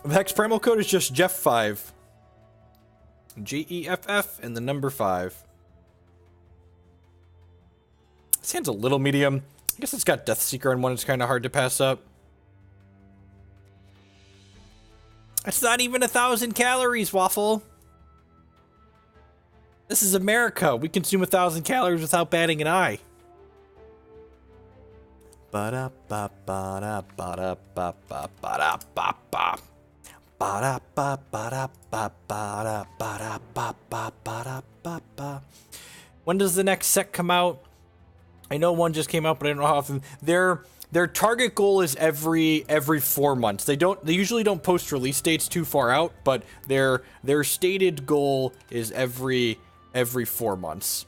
The Hex Primal code is just Jeff5. Jeff and the number 5. This hand's a little medium. I guess it's got Deathseeker on one. It's kind of hard to pass up. It's not even 1,000 calories, Waffle. This is America. We consume 1,000 calories without batting an eye. When does the next set come out? I know one just came out, but I don't know how often. Their target goal is every 4 months. They usually don't post release dates too far out, but their stated goal is every 4 months.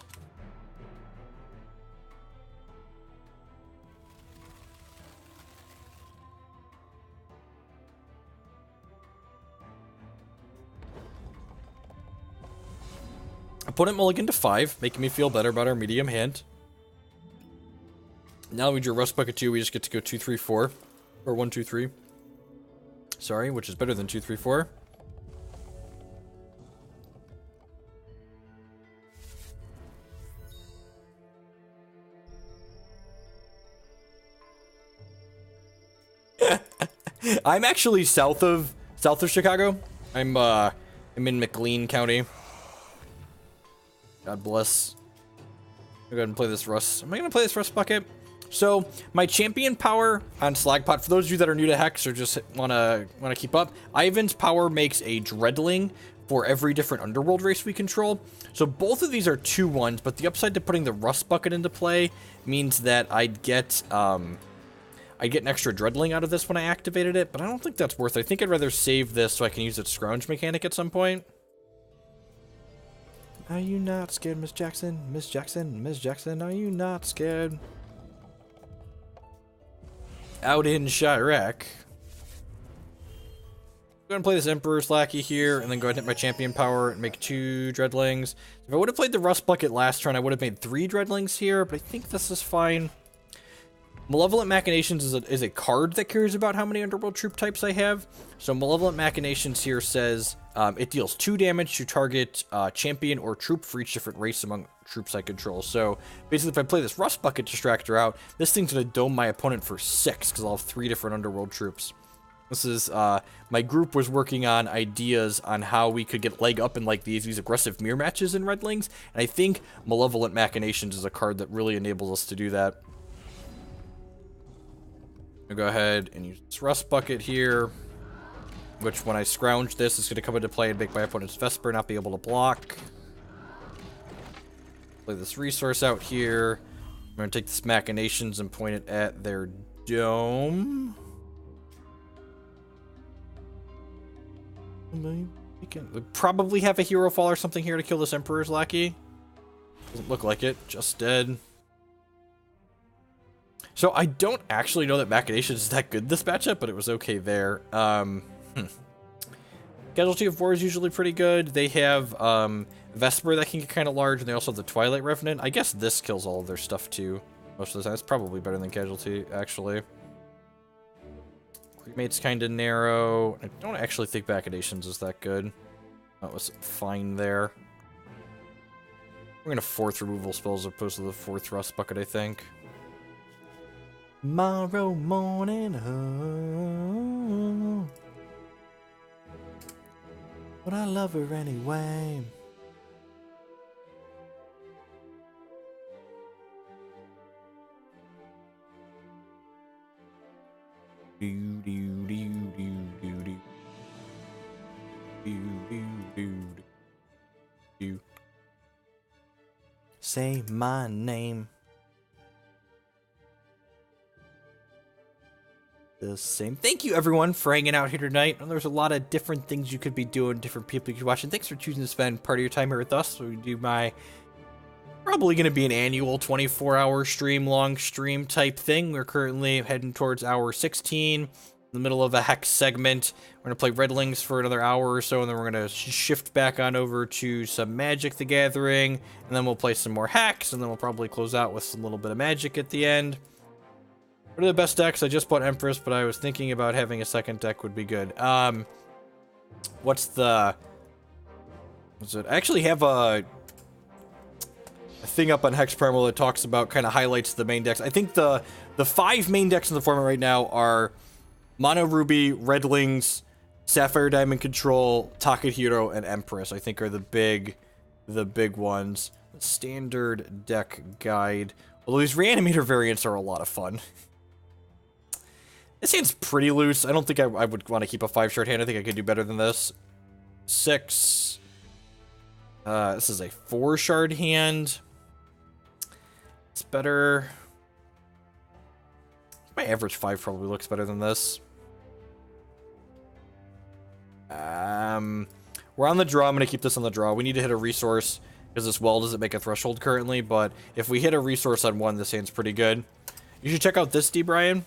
Opponent mulligan to 5, making me feel better about our medium hand. Now we drew Rustbucket 2, we just get to go 2, 3, 4. Or 1, 2, 3. Sorry, which is better than 2, 3, 4. I'm actually south of Chicago. I'm in McLean County. God bless. I'll go ahead and play this Rust. Am I gonna play this Rustbucket? So my champion power on Slagpot, for those of you that are new to Hex or just wanna keep up, Ivan's power makes a Dreadling for every different Underworld race we control. So both of these are 2-1s, but the upside to putting the Rustbucket into play means that I'd get an extra Dreadling out of this when I activated it, but I don't think that's worth it. I think I'd rather save this so I can use its scrounge mechanic at some point. Are you not scared, Miss Jackson? Miss Jackson? Miss Jackson, are you not scared? Out in Chirac. I'm going to play this Emperor's Lackey here, and then go ahead and hit my champion power and make 2 Dreadlings. If I would have played the Rustbucket last turn, I would have made 3 Dreadlings here, but I think this is fine. Malevolent Machinations is a card that cares about how many Underworld troop types I have. So Malevolent Machinations here says it deals 2 damage to target champion or troop for each different race among troops I control. So basically, if I play this Rustbucket Distractor out, this thing's going to dome my opponent for 6 because I'll have 3 different Underworld troops. This is, my group was working on ideas on how we could get leg up in like these aggressive mirror matches in Redlings, and I think Malevolent Machinations is a card that really enables us to do that. I'll go ahead and use this Rustbucket here, which when I scrounge this, is going to come into play and make my opponent's Vesper not be able to block. Play this resource out here. I'm going to take this Machinations and point it at their dome. We probably have a hero fall or something here to kill this Emperor's Lackey. Doesn't look like it. Just dead. So I don't actually know that Machinations is that good this matchup, but it was okay there. Casualty of War is usually pretty good. They have Vesper that can get kind of large, and they also have the Twilight Revenant. I guess this kills all of their stuff too. Most of the time, it's probably better than Casualty, actually. Cremate's kind of narrow. I don't actually think Machinations is that good. That was fine there. We're going to 4th removal spells as opposed to the 4th Rustbucket, I think. Tomorrow morning, oh, but I love her anyway. Do do do do do do do do do do. Say my name. The same. Thank you everyone for hanging out here tonight. And there's a lot of different things you could be doing, different people you could watch, and thanks for choosing to spend part of your time here with us. So we do my probably going to be an annual 24-hour long stream type thing. We're currently heading towards hour 16, in the middle of a Hex segment. We're going to play Redlings for another hour or so, and then we're going to shift back on over to some Magic the Gathering, and then we'll play some more Hex, and then we'll probably close out with some little bit of Magic at the end. What are the best decks? I just bought Empress, but I was thinking about having a second deck would be good. what's the... What's it? I actually have a thing up on Hex Primal that talks about, kind of highlights the main decks. I think the 5 main decks in the format right now are Mono Ruby, Redlings, Sapphire Diamond Control, Takahiro, and Empress. I think are the big ones. Standard deck guide. Although these Reanimator variants are a lot of fun. This hand's pretty loose. I don't think I would want to keep a 5-shard hand. I think I could do better than this. 6. This is a 4-shard hand. It's better. My average 5 probably looks better than this. We're on the draw. I'm going to keep this on the draw. We need to hit a resource, because this well doesn't make a threshold currently, but if we hit a resource on 1, this hand's pretty good. You should check out this, D. Brian.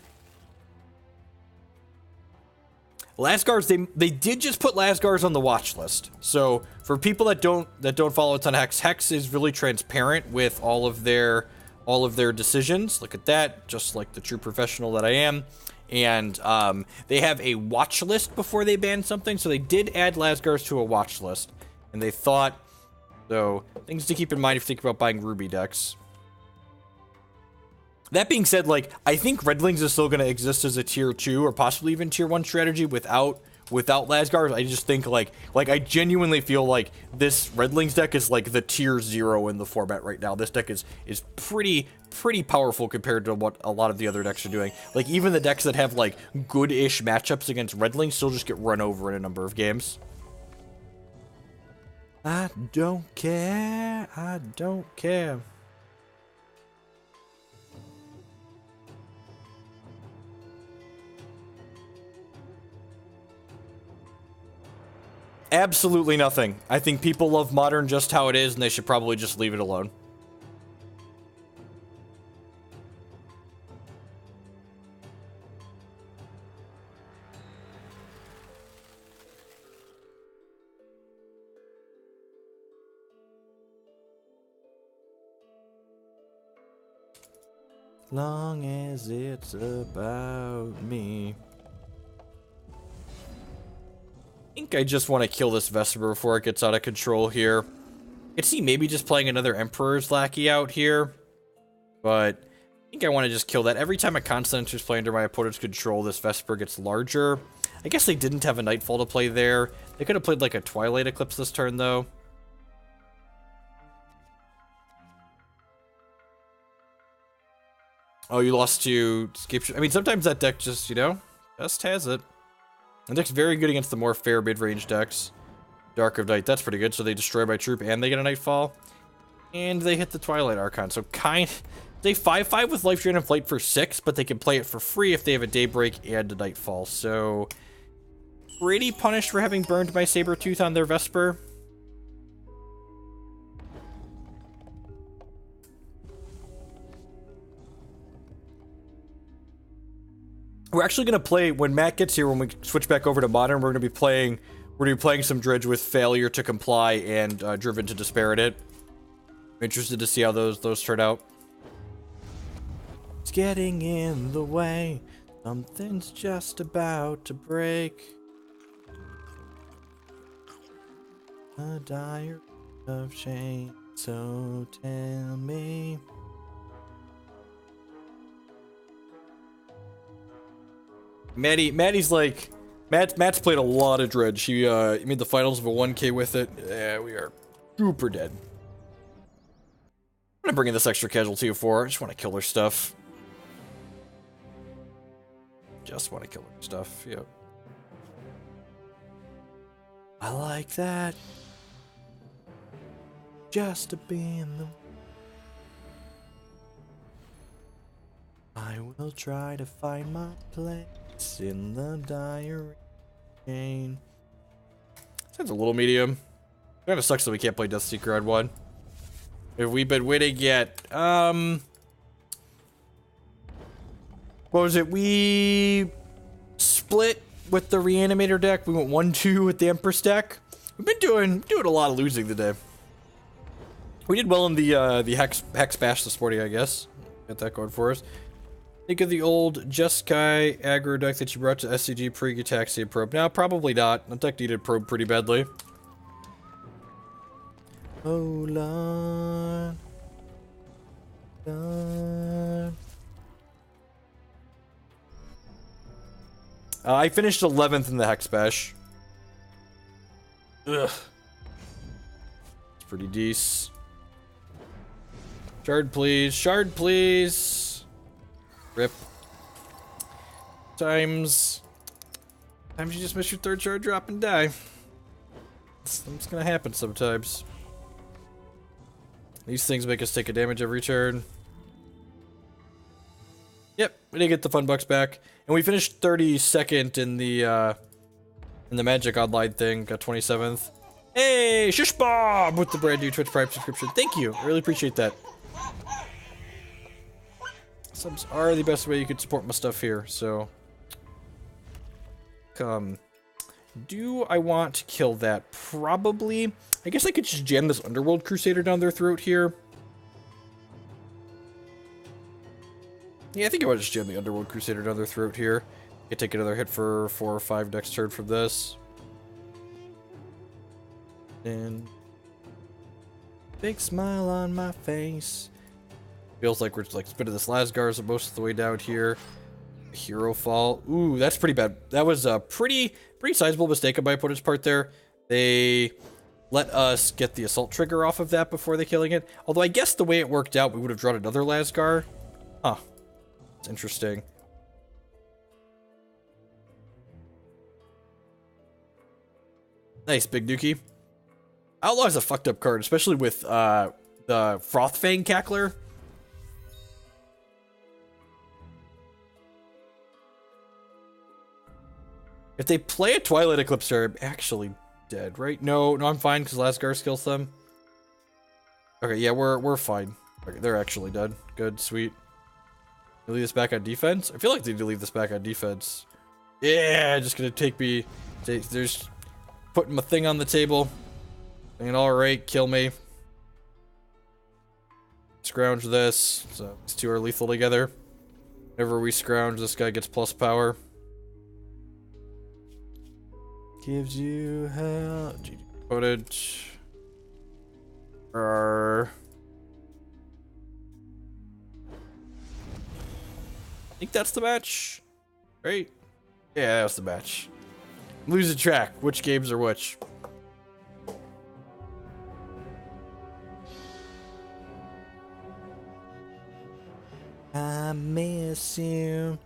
Lazgars, they did just put Lazgars on the watch list. So for people that don't follow a ton of Hex is really transparent with all of their decisions. Look at that, just like the true professional that I am. And they have a watch list before they ban something, so they did add Lazgars to a watch list. And they thought, so things to keep in mind if you think about buying Ruby decks. That being said, like, I think Redlings is still going to exist as a tier 2 or possibly even tier 1 strategy without Lazgars. I just think, like I genuinely feel like this Redlings deck is like the tier 0 in the format right now. This deck is pretty powerful compared to what a lot of the other decks are doing. Like, even the decks that have, like, good-ish matchups against Redlings still just get run over in a number of games. I don't care. I don't care. Absolutely nothing. I think people love Modern just how it is, and they should probably just leave it alone. Long as it's about me. I think I just want to kill this Vesper before it gets out of control here. I could see maybe just playing another Emperor's Lackey out here, but I think I want to just kill that. Every time a constant enters play under my opponent's control, this Vesper gets larger. I guess they didn't have a Nightfall to play there. They could have played like a Twilight Eclipse this turn, though. Oh, you lost to Escape. I mean, sometimes that deck just, you know, just has it. The deck's very good against the more fair mid-range decks. Dark of Night, that's pretty good. So they destroy my troop and they get a Nightfall. And they hit the Twilight Archon. So they 5/5 with Life Drain and Flight for 6, but they can play it for free if they have a Daybreak and a Nightfall. So pretty punished for having burned my Sabretooth on their Vesper. We're actually going to play, when Matt gets here, when we switch back over to Modern, we're going to be playing some Dredge with Failure to Comply and Driven to Despair in it. I'm interested to see how those turn out. It's getting in the way. Something's just about to break. A diary of shame, so tell me. Maddie's like, Matt's played a lot of Dredge. She made the finals of a 1K with it. Yeah, we are super dead. I'm gonna bring in this extra Casualty of War. I just want to kill her stuff. Yep. I like that. Just to be in the... I will try to find my place in the diary chain. Sounds a little medium. Kind of sucks that we can't play Deathseeker on 1. Have we been winning yet? What was it? We split with the Reanimator deck. We went 1-2 with the Empress deck. We've been doing a lot of losing today. We did well in the Hex Bash this morning, I guess. Get that going for us. Think of the old Jeskai aggro deck that you brought to SCG pre-Gataxia probe. Now, probably not. That deck needed probe pretty badly. Oh, Lord. Lord. I finished 11th in the Hex Bash. Ugh. It's pretty decent. Shard, please. Shard, please. Rip. Sometimes you just miss your third shard drop and die. It's gonna happen sometimes. These things make us take a damage every turn. Yep, we did get the fun bucks back, and we finished 32nd in the Magic Online thing. Got 27th. Hey, Shish Bob with the brand new Twitch Prime subscription. Thank you, I really appreciate that. Subs are the best way you could support my stuff here, so. Do I want to kill that? Probably. I guess I could just jam this Underworld Crusader down their throat here. Yeah, I think I want to just jam the Underworld Crusader down their throat here. I could take another hit for 4 or 5 next turn from this. And big smile on my face. Feels like we're just like spinning this Lazgar most of the way down here. Hero fall. Ooh, that's pretty bad. That was a pretty sizable mistake on my opponent's part there. They let us get the assault trigger off of that before they killing it. Although I guess the way it worked out, we would have drawn another Lazgar. Huh. It's interesting. Nice, Big Dookie. Outlaw is a fucked up card, especially with the Frothfang Cackler. If they play a Twilight Eclipse, I'm actually dead, right? No, I'm fine because Lazgar kills them. Okay, yeah, we're fine. Okay, they're actually dead. Good, sweet. You leave this back on defense? I feel like they need to leave this back on defense. Yeah, just gonna take me. There's putting my thing on the table. Saying, alright, kill me. Scrounge this. So these two are lethal together. Whenever we scrounge, this guy gets plus power. Gives you hell. GG footage. I think that's the match. Right? Yeah, that's the match. Lose the track. Which games are which? I miss you.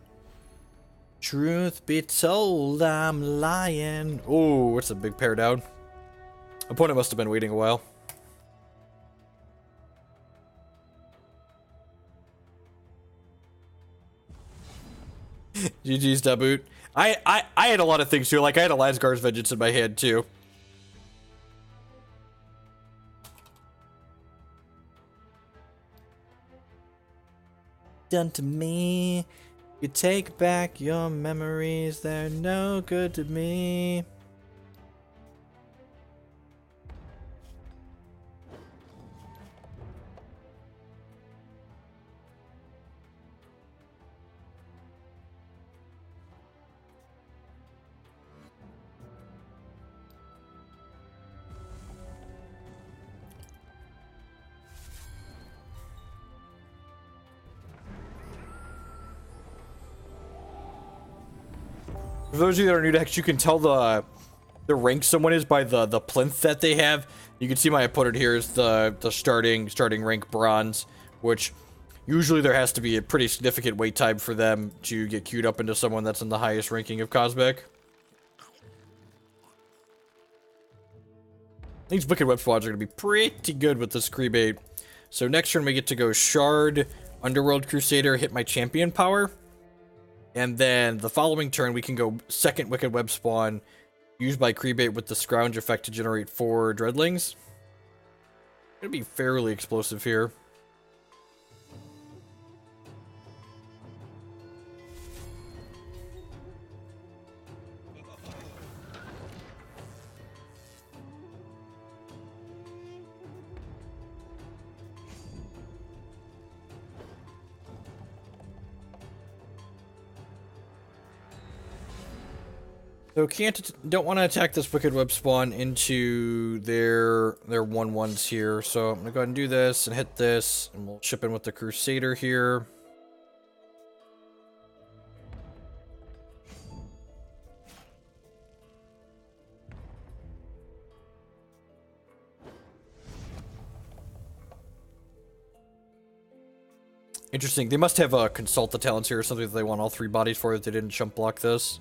Truth be told, I'm lying. Oh, it's a big pair down. Opponent must have been waiting a while. GG's Daboot. I had a lot of things too. Like I had a Lazgar's Vengeance in my hand too. Done to me. You take back your memories, they're no good to me. For those of you that are new to Hex, you can tell the rank someone is by the plinth that they have. You can see my opponent here is the starting rank bronze, which usually there has to be a pretty significant wait time for them to get queued up into someone that's in the highest ranking of Cosmic. These Wicked Webspawn are going to be pretty good with this Cremate. So next turn we get to go Shard, Underworld Crusader, hit my champion power. And then the following turn, we can go second Wicked Webspawn, used by Cremate with the Scrounge effect to generate 4 Dreadlings. Gonna be fairly explosive here. So don't want to attack this Wicked Webspawn into their 1/1s here. So I'm gonna go ahead and do this and hit this, and we'll chip in with the Crusader here. Interesting. They must have a Consult the Talents here or something that they want all 3 bodies for if they didn't jump block this.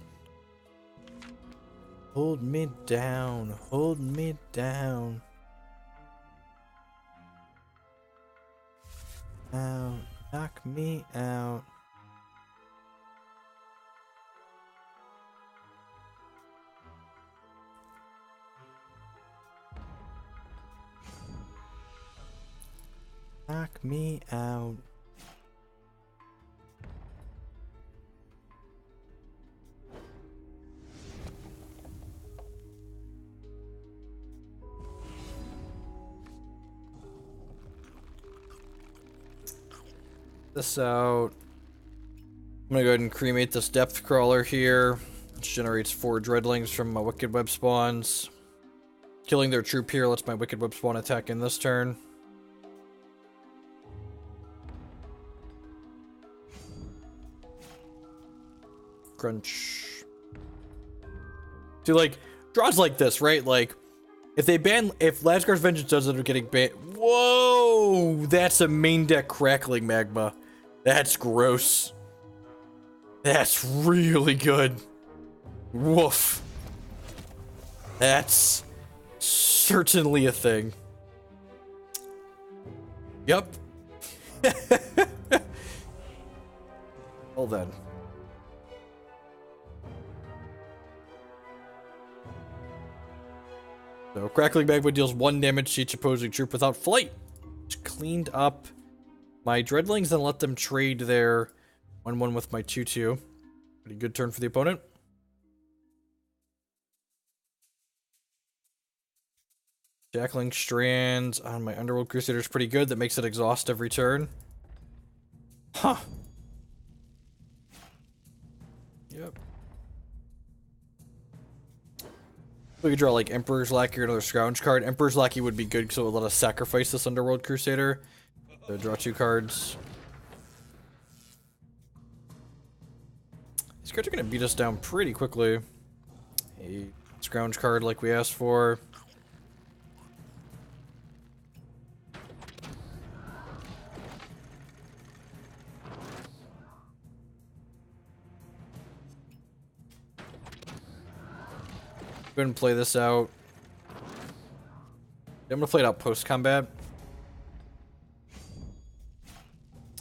Hold me down. Hold me down. Out. Knock me out. Knock me out. This out. I'm gonna go ahead and cremate this depth crawler here, which generates 4 dreadlings from my Wicked Web spawns. Killing their troop here lets my Wicked Web spawn attack in this turn. Crunch. See, like, draws like this, right? Like, if Lazgar's Vengeance does end up getting banned. Whoa! That's a main deck crackling magma. That's gross. That's really good. Woof. That's certainly a thing. Yep. Well then. So, Crackling Magma deals 1 damage to each opposing troop without flight. Just cleaned up my Dreadlings and let them trade their 1/1 with my 2/2. Pretty good turn for the opponent. Jackling Strands on my Underworld Crusader is pretty good. That makes it exhaust every turn. Huh. Yep. We could draw like Emperor's Lackey or another Scrounge card. Emperor's Lackey would be good because it would let us sacrifice this Underworld Crusader. So draw 2 cards. These cards are going to beat us down pretty quickly. A Scrounge card like we asked for. Go ahead and play this out. I'm gonna play it out post-combat.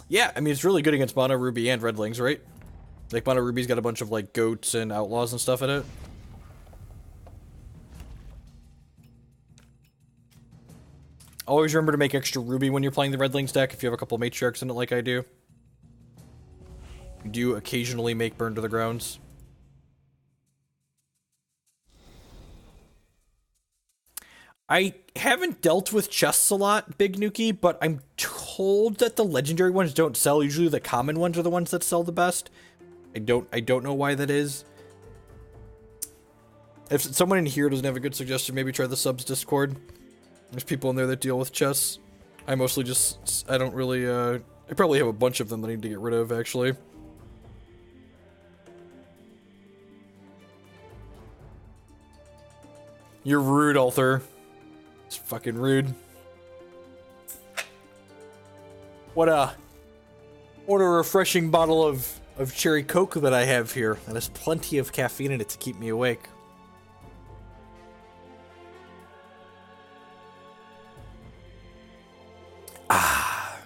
Yeah, I mean, it's really good against Mono Ruby and Redlings, right? Like, Mono Ruby's got a bunch of, like, goats and outlaws and stuff in it. Always remember to make extra Ruby when you're playing the Redlings deck if you have a couple Matriarchs in it like I do. You do occasionally make Burn to the Grounds. I haven't dealt with chests a lot, Big Nuki, but I'm told that the legendary ones don't sell. Usually the common ones are the ones that sell the best. I don't know why that is. If someone in here doesn't have a good suggestion, maybe try the subs Discord. There's people in there that deal with chests. I mostly just, I don't really, I probably have a bunch of them that I need to get rid of, actually. You're rude, Althor. It's fucking rude. What a refreshing bottle of cherry coke that I have here. And there's plenty of caffeine in it to keep me awake. Ah.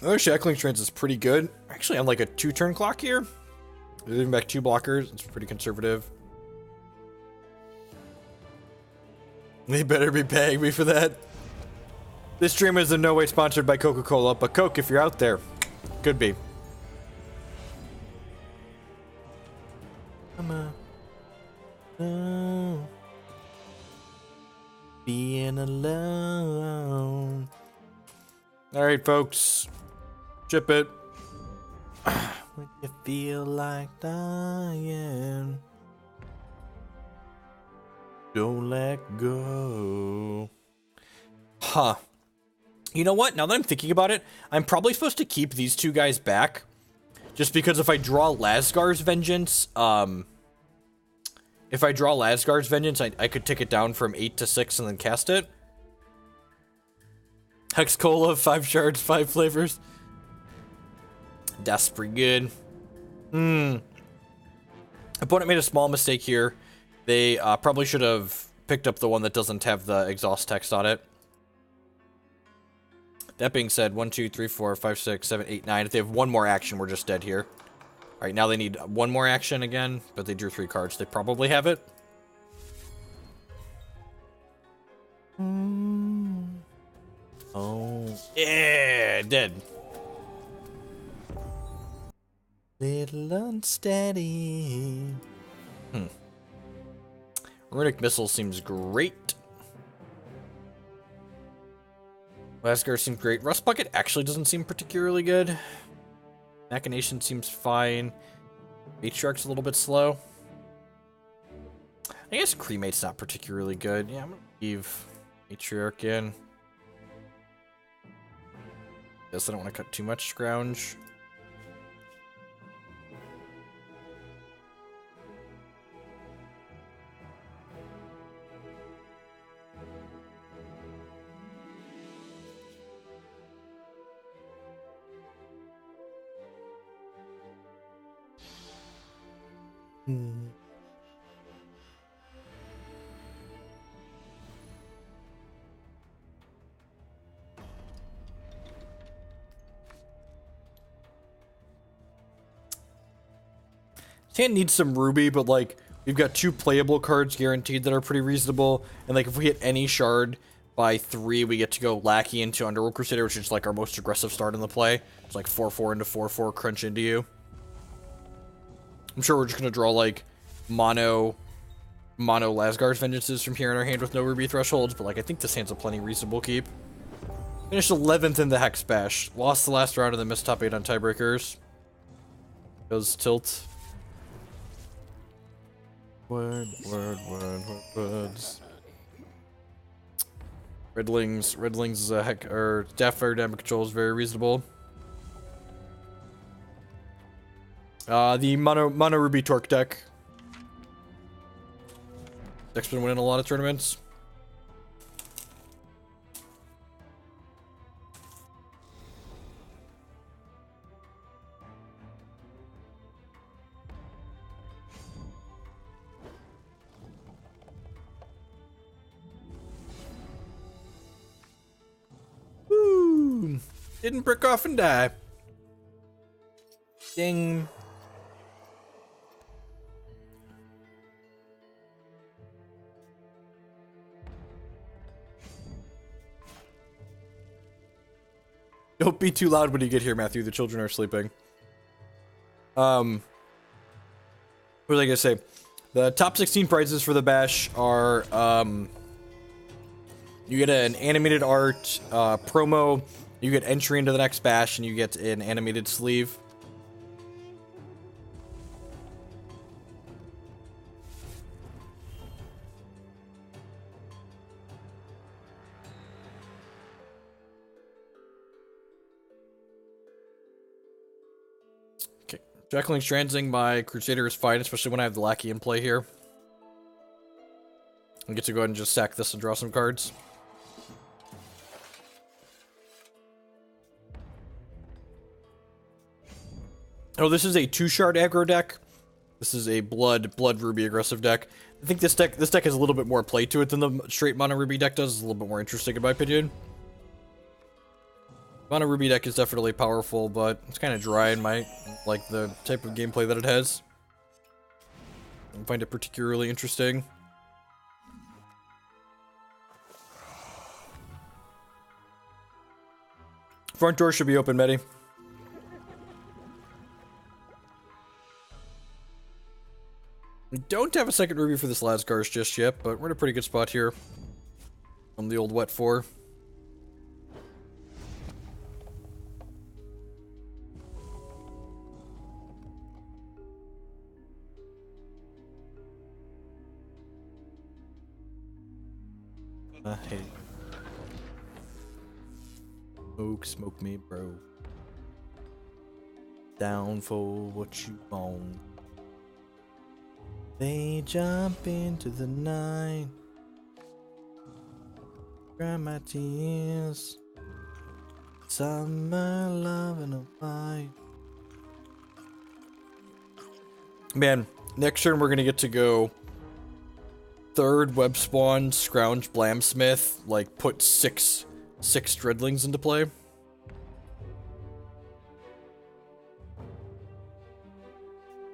Another Shackling Strands is pretty good. Actually, I'm like a 2-turn clock here. Leaving back 2 blockers. It's pretty conservative. They better be paying me for that. This stream is in no way sponsored by Coca-Cola, but Coke, if you're out there, could be. Come on. Oh. Being alone. Alright, folks. Chip it. When you feel like dying, don't let go. Huh. You know what? Now that I'm thinking about it, I'm probably supposed to keep these two guys back. Just because if I draw Lazgar's Vengeance, I could tick it down from 8 to 6 and then cast it. Hex Cola, 5 shards, 5 flavors. That's pretty good. Opponent made a small mistake here. They probably should have picked up the one that doesn't have the exhaust text on it. That being said, 1, 2, 3, 4, 5, 6, 7, 8, 9. If they have one more action, we're just dead here. Alright, now they need one more action again, but they drew 3 cards. They probably have it. Oh, yeah, dead. Little unsteady. Runic Missile seems great. Lazgar seems great. Rustbucket actually doesn't seem particularly good. Machination seems fine. Matriarch's a little bit slow. I guess Cremate's not particularly good. Yeah, I'm gonna leave Matriarch in. Guess I don't want to cut too much scrounge. Hand needs some ruby, but like we've got 2 playable cards guaranteed that are pretty reasonable, and like if we hit any shard by 3, we get to go Lackey into Underworld Crusader, which is like our most aggressive start in the play. It's like 4/4 into 4/4 crunch into you. I'm sure we're just gonna draw like mono Lazgar's Vengeances from here in our hand with no ruby thresholds, but like I think this hand's a plenty reasonable keep. Finished 11th in the Hex Bash. Lost the last round and then missed top 8 on tiebreakers. Goes tilt. Words. Redlings is a heck, or Daft Fire Damage Control is very reasonable. The mono ruby Torque deck. Deck's been winning a lot of tournaments. Didn't brick off and die. Ding. Don't be too loud when you get here, Matthew. The children are sleeping. What was I gonna say? The top 16 prizes for the bash are you get an animated art promo. You get entry into the next bash, and you get an animated sleeve. Okay, Jackling Transing my Crusader is fine, especially when I have the Lackey in play here. I get to go ahead and just sack this and draw some cards. Oh, this is a 2-shard aggro deck. This is a blood ruby aggressive deck. I think this deck has a little bit more play to it than the straight mono ruby deck does. It's a little bit more interesting in my opinion. Mono ruby deck is definitely powerful, but it's kind of dry in my like the type of gameplay that it has. I don't find it particularly interesting. Front door should be open, Medi. We don't have a second ruby for this Lazgar's just yet, but we're in a pretty good spot here on the old wet 4. I hate. Smoke me, bro. Down for what you want. They jump into the night. Dry my tears. Summer love and a fight. Man, next turn we're gonna get to go third Webspawn, Scrounge, Blamsmith, like put six Dreadlings into play.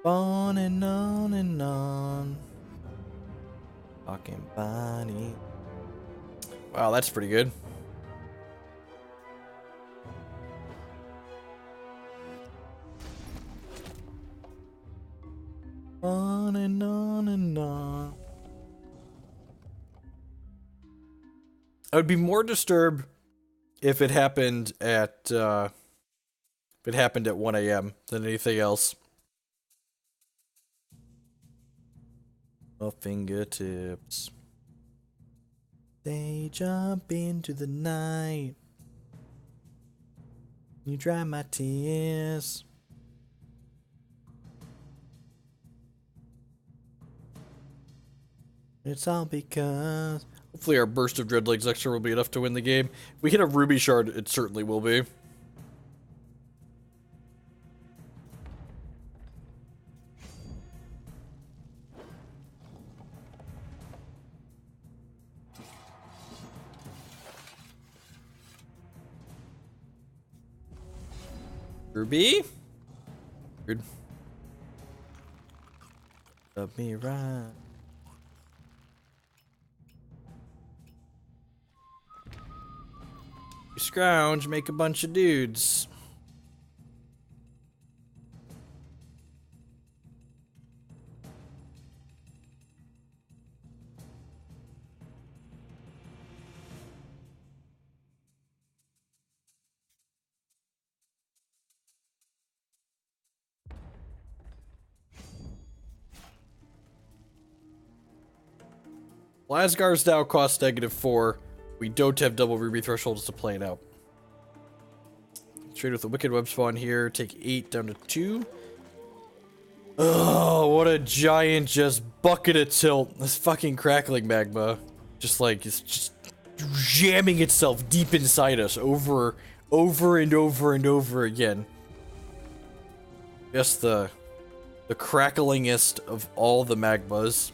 On and on and on. Fucking Bonnie. Wow, that's pretty good. On and on and on. I would be more disturbed if it happened at 1 a.m. than anything else. Oh, fingertips. They jump into the night. You dry my tears. It's all because... Hopefully our burst of Dreadlings extra will be enough to win the game. If we hit a Ruby Shard, it certainly will be. Ruby? Good. Love me right. You scrounge, make a bunch of dudes. Lazgar's now cost -4. We don't have double ruby thresholds to play it out. Trade with the Wicked Webspawn here. Take 8 down to 2. Oh, what a giant just bucket of tilt. This fucking crackling magma. Just like, it's just jamming itself deep inside us over and over again. Just the cracklingest of all the magmas.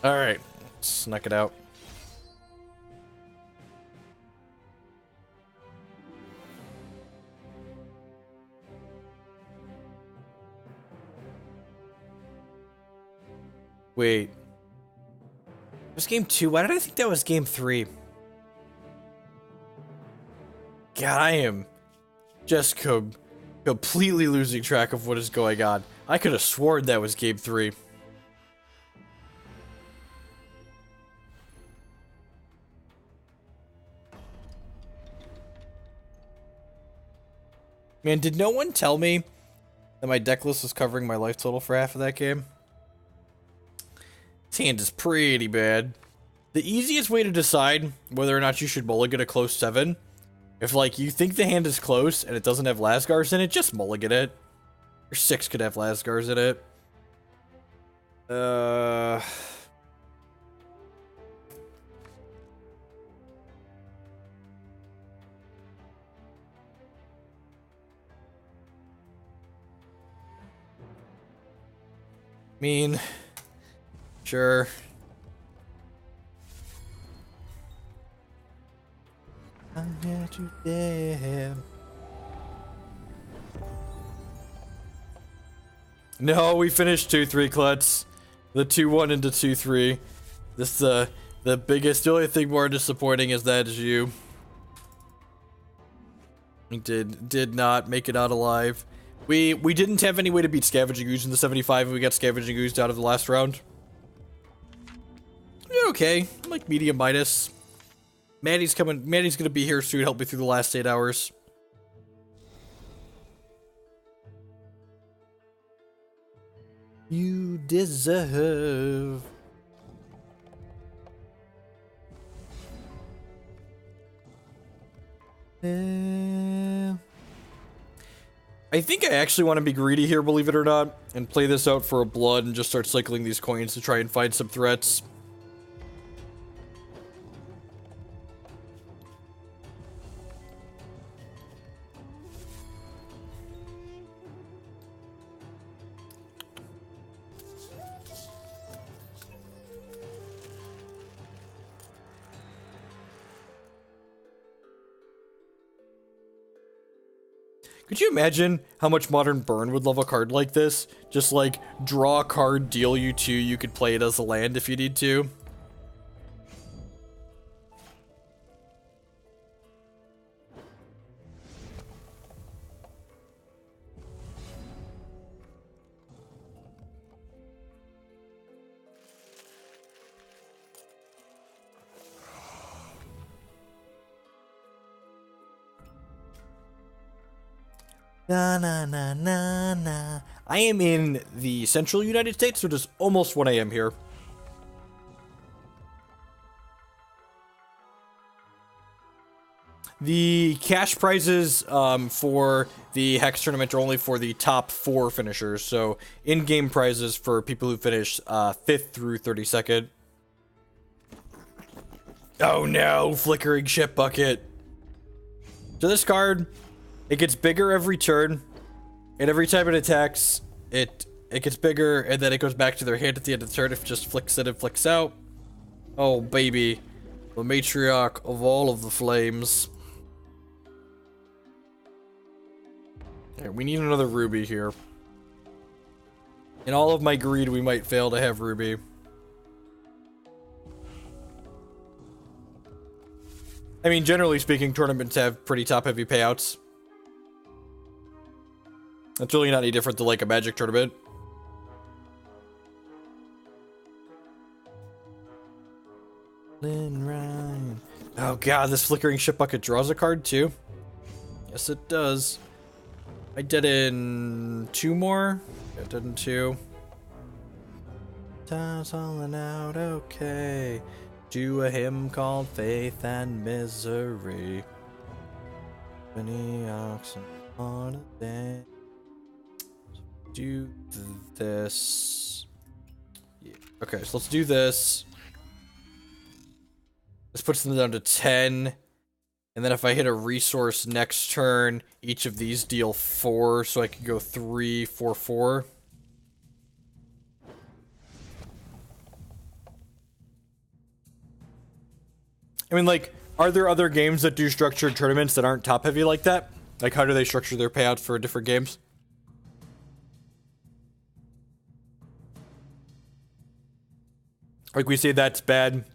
Alright, snuck it out. Wait. It was game 2? Why did I think that was game 3? God, I am just completely losing track of what is going on. I could have sworn that was game 3. Man, did no one tell me that my deck list was covering my life total for half of that game? This hand is pretty bad. The easiest way to decide whether or not you should mulligan a close 7, if like you think the hand is close and it doesn't have Lazgars in it, just mulligan it. Your 6 could have Lazgars in it. Mean, sure. I'm here to damn. No, we finished 2-3 Klutz. The 2-1 into 2-3. This the biggest. The only thing more disappointing is that is you. We did not make it out alive. We didn't have any way to beat Scavenging Ooze in the 75, and we got Scavenging Ooze out of the last round. Okay, I'm like medium minus. Maddie's coming. Maddie's gonna be here soon, help me through the last 8 hours. you deserve. I think I actually want to be greedy here, believe it or not, and play this out for a blood and just start cycling these coins to try and find some threats. Could you imagine how much Modern Burn would love a card like this? Just like, draw a card, deal you 2, you could play it as a land if you need to. Na na na na na. I am in the central United States, so it is almost 1 a.m. here. The cash prizes for the Hex tournament are only for the top 4 finishers, so in-game prizes for people who finish 5th through 32nd. Oh no, flickering ship bucket. So this card, it gets bigger every turn, and every time it attacks, it gets bigger, and then it goes back to their hand at the end of the turn if it just flicks in and flicks out. Oh baby, the Matriarch of all of the Flames. Okay, we need another Ruby here. In all of my greed, we might fail to have Ruby. I mean, generally speaking, tournaments have pretty top-heavy payouts. It's really not any different than like a Magic tournament. Oh god, this flickering ship bucket draws a card too. Yes, it does. I did in 2 more. I did in 2. Time's falling out, okay. Do a hymn called Faith and Misery. Many oxen on a day. Do this. Yeah. Okay, so let's do this. This puts them down to 10. And then if I hit a resource next turn, each of these deal 4, so I can go 3, 4, 4. I mean, like, are there other games that do structured tournaments that aren't top heavy like that? Like, how do they structure their payouts for different games? Like, we say that's bad.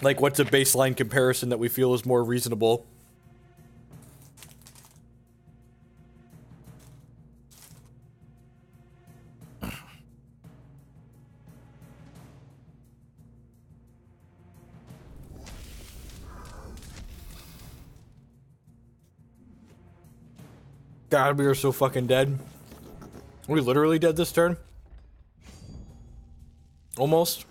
Like, what's a baseline comparison that we feel is more reasonable? God, we are so fucking dead. Are we literally dead this turn? Almost.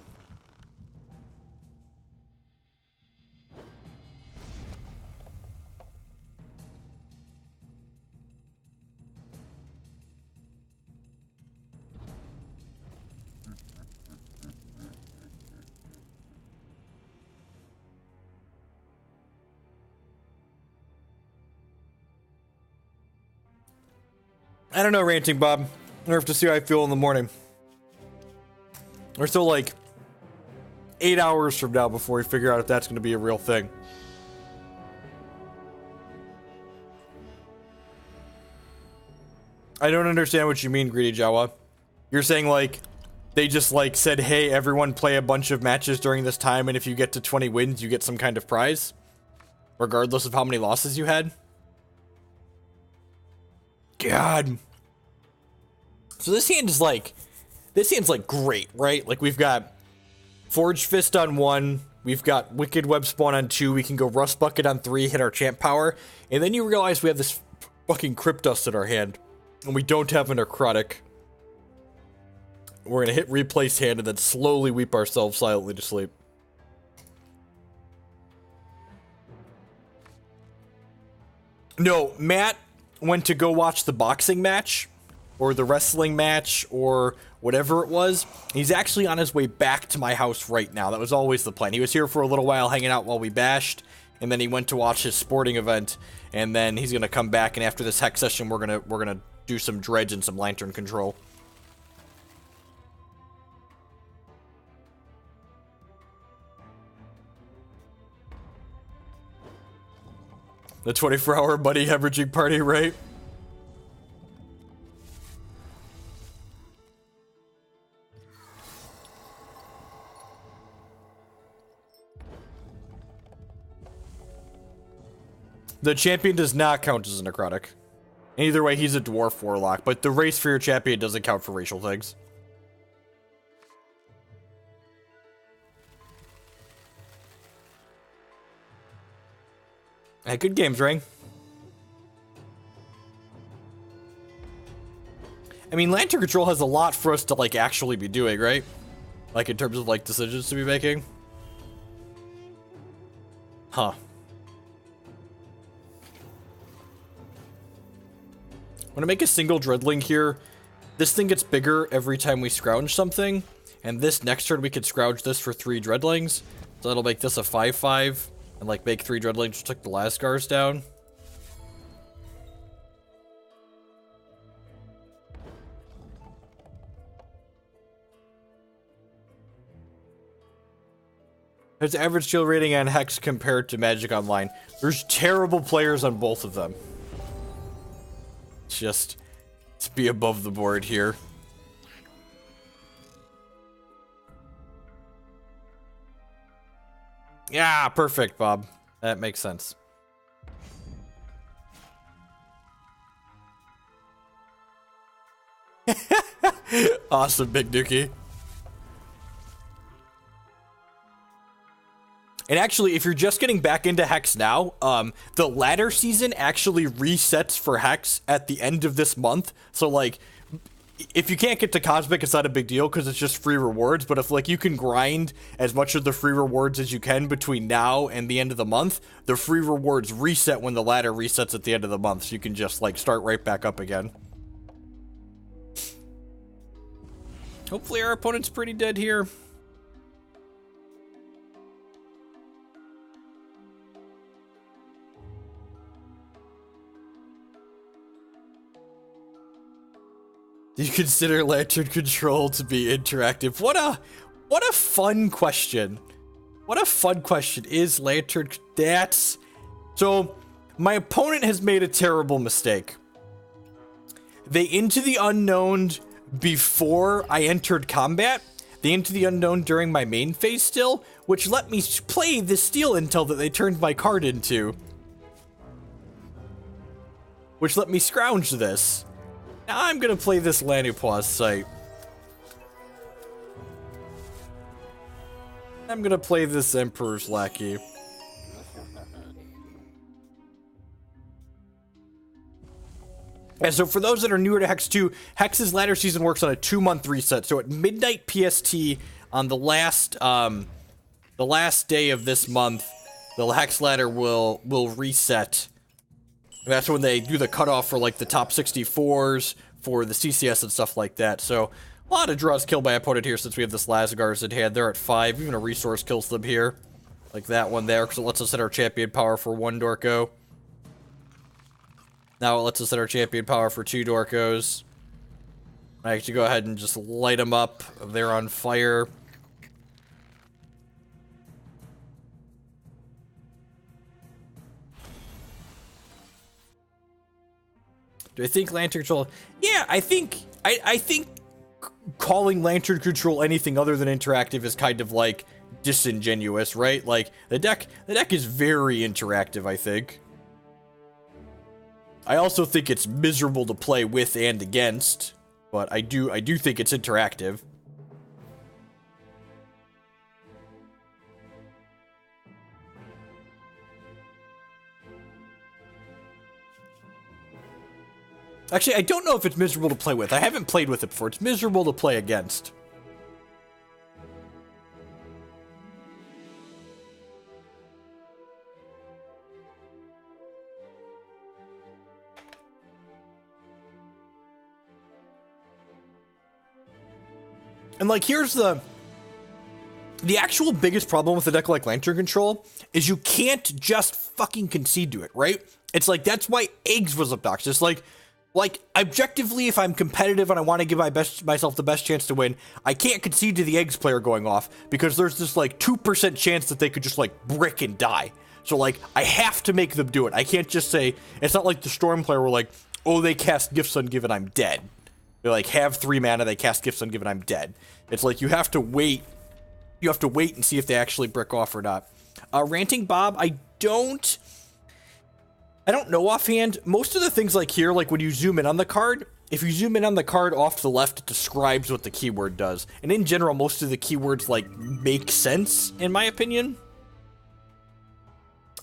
I don't know, Ranting Bob. I have to see how I feel in the morning. We're still like 8 hours from now before we figure out if that's going to be a real thing. I don't understand what you mean, Greedy Jawa. You're saying like they just like said, hey, everyone play a bunch of matches during this time, and if you get to 20 wins, you get some kind of prize, regardless of how many losses you had? God. So this hand's like great, right? Like we've got Forgefist on 1, we've got Wicked Webspawn on 2, we can go Rustbucket on 3, hit our champ power, and then you realize we have this fucking Crypt Dust in our hand, and we don't have a Necrotic. We're gonna hit replace hand and then slowly weep ourselves silently to sleep. No, Matt went to go watch the boxing match, or the wrestling match, or whatever it was. He's actually on his way back to my house right now. That was always the plan. He was here for a little while hanging out while we bashed, and then he went to watch his sporting event, and then he's gonna come back, and after this hex session, we're gonna do some dredge and some lantern control. The 24-hour buddy hemorrhaging party, right? The champion does not count as a necrotic. Either way, he's a dwarf warlock, but the race for your champion doesn't count for racial things. Hey, good games, Ring. I mean, Lantern Control has a lot for us to, like, actually be doing, right? Like, in terms of, like, decisions to be making. Huh. When I make a single Dreadling here, this thing gets bigger every time we scrounge something. And this next turn, we could scrounge this for 3 Dreadlings. So that'll make this a 5/5. And, like, make 3 Dreadlings, just took the Lazgars down. There's average skill rating on Hex compared to Magic Online. There's terrible players on both of them. Just, let's be above the board here. Yeah, perfect, Bob. That makes sense. Awesome, Big Dookie. And actually, if you're just getting back into Hex now, the ladder season actually resets for Hex at the end of this month. So, like, if you can't get to Cosmic, it's not a big deal because it's just free rewards. But if, like, you can grind as much of the free rewards as you can between now and the end of the month, the free rewards reset when the ladder resets at the end of the month. So you can just, like, start right back up again. Hopefully our opponent's pretty dead here. Do you consider Lantern Control to be interactive? What a fun question. What a fun question. Is Lantern... That's... So, my opponent has made a terrible mistake. They Into the Unknown before I entered combat. They Into the Unknown during my main phase still, which let me play the Steel Intel that they turned my card into. Which let me scrounge this. Now I'm gonna play this Lanupause site. I'm gonna play this Emperor's Lackey. And so for those that are newer to Hex 2, Hex's ladder season works on a 2-month reset. So at midnight PST on the last day of this month, the Hex ladder will reset. That's when they do the cutoff for, like, the top 64s for the CCS and stuff like that. So, a lot of draws killed by opponent here since we have this Lazgars in hand. They're at 5. Even a resource kills them here. Like that one there, because it lets us hit our champion power for 1 Dorko. Now it lets us hit our champion power for 2 Dorkos. I actually go ahead and just light them up. They're on fire. Do I think Lantern Control? Yeah, I think calling Lantern Control anything other than interactive is kind of, like, disingenuous, right? Like, the deck is very interactive, I think. I also think it's miserable to play with and against, but I do think it's interactive. Actually, I don't know if it's miserable to play with. I haven't played with it before. It's miserable to play against. And, like, here's the actual biggest problem with a deck like Lantern Control is you can't just fucking concede to it, right? It's like, that's why Eggs was obnoxious. Like, objectively, if I'm competitive and I want to give myself the best chance to win, I can't concede to the Eggs player going off because there's this, like, 2% chance that they could just, like, brick and die. So, like, I have to make them do it. I can't just say, it's not like the Storm player where, like, oh, they cast Gifts Ungiven, I'm dead. They, like, have 3 mana, they cast Gifts Ungiven, I'm dead. It's like, you have to wait. You have to wait and see if they actually brick off or not. Ranting Bob, I don't know offhand. Most of the things like here, like when you zoom in on the card, if you zoom in on the card off to the left, it describes what the keyword does. And in general, most of the keywords, like, make sense, in my opinion.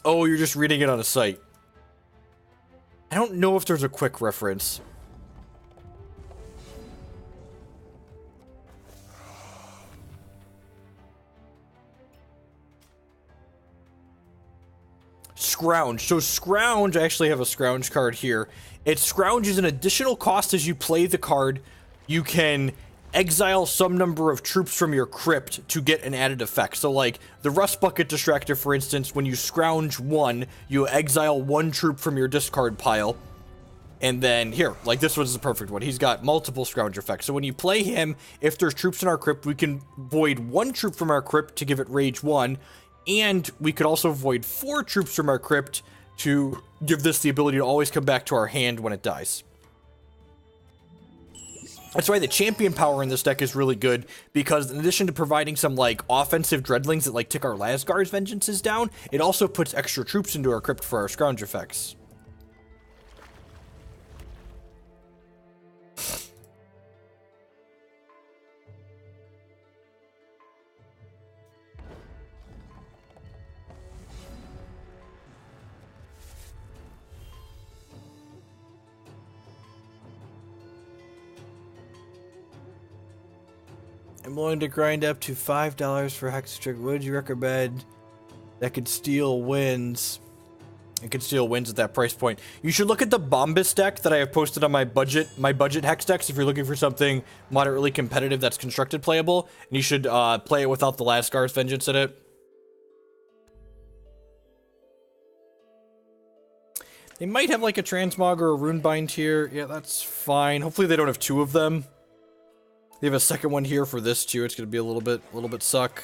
Oh, you're just reading it on a site. I don't know if there's a quick reference. Scrounge. So Scrounge, I actually have a Scrounge card here. Scrounge is an additional cost as you play the card. You can exile some number of troops from your crypt to get an added effect. So like the Rustbucket Distractor, for instance, when you Scrounge 1, you exile 1 troop from your discard pile. And then here, like this one's the perfect one. He's got multiple Scrounge effects. So when you play him, if there's troops in our crypt, we can void 1 troop from our crypt to give it Rage 1. And we could also void 4 troops from our crypt to give this the ability to always come back to our hand when it dies. That's why the champion power in this deck is really good, because in addition to providing some, like, offensive Dreadlings that, like, tick our Lazgar's vengeances down, it also puts extra troops into our crypt for our Scrounge effects. I'm willing to grind up to $5 for Hexatrick. What would you recommend that could steal wins? It could steal wins at that price point. You should look at the Bombus deck that I have posted on my budget hex decks if you're looking for something moderately competitive that's constructed playable. And you should play it without the Lazgar's Vengeance in it. They might have like a Transmog or a Runebind here. Yeah, that's fine. Hopefully they don't have 2 of them. They have a second one here for this too. It's gonna be a little bit suck.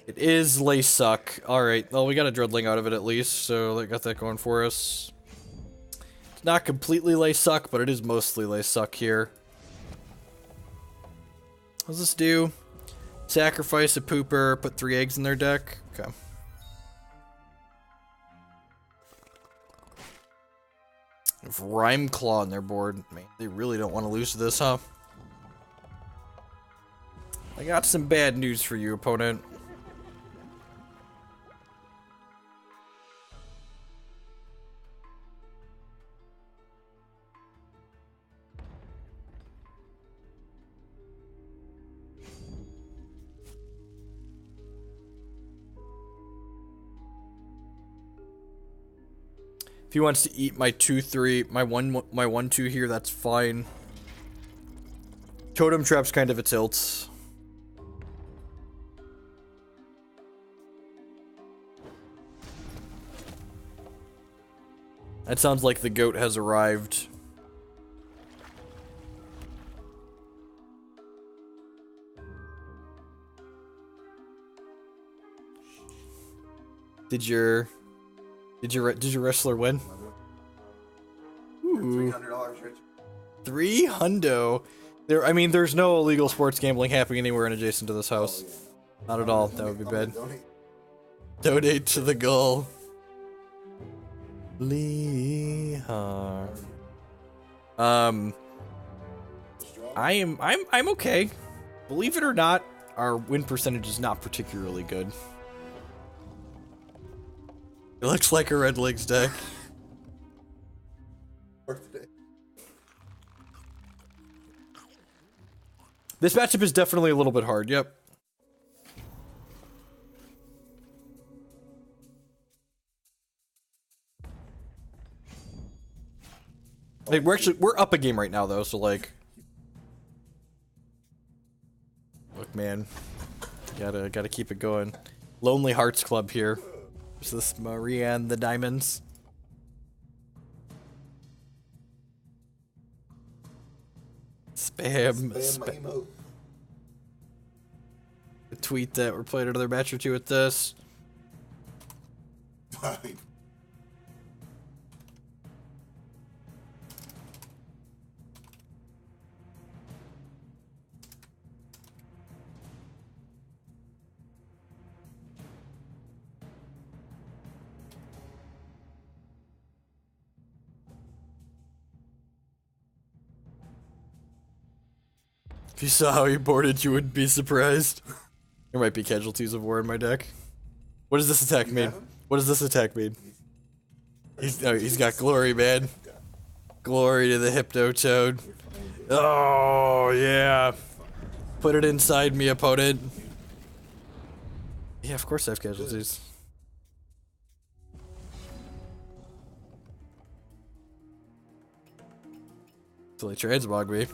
It is lay suck. Alright, well we got a Dreadling out of it at least, so they got that going for us. It's not completely lay suck, but it is mostly lay suck here. What does this do? Sacrifice a pooper, put 3 eggs in their deck. Okay. If Rhyme Claw on their board, man, they really don't want to lose to this, huh? I got some bad news for you, opponent. If he wants to eat my 2/3, my 1/2 here, that's fine. Totem Trap's kind of a tilt. That sounds like the goat has arrived. Did your wrestler win? Ooh. $300. I mean, there's no illegal sports gambling happening anywhere adjacent to this house. Not at all. That would be bad. Donate to the goal. Lehar. I'm okay. Believe it or not, our win percentage is not particularly good. It looks like a Redlings deck. This matchup is definitely a little bit hard, yep. Like, we're up a game right now though, so like, look, man, gotta keep it going. Lonely Hearts Club here. Is this Maria and the Diamonds? Spam. A tweet that we're playing another match or two with this. If you saw how he boarded, you wouldn't be surprised. There might be Casualties of War in my deck. What does this attack mean? What does this attack mean? He's got glory, man. Glory to the Hypnotoad. Oh, yeah. Put it inside me, opponent. Yeah, of course I have Casualties. Till he transmog me.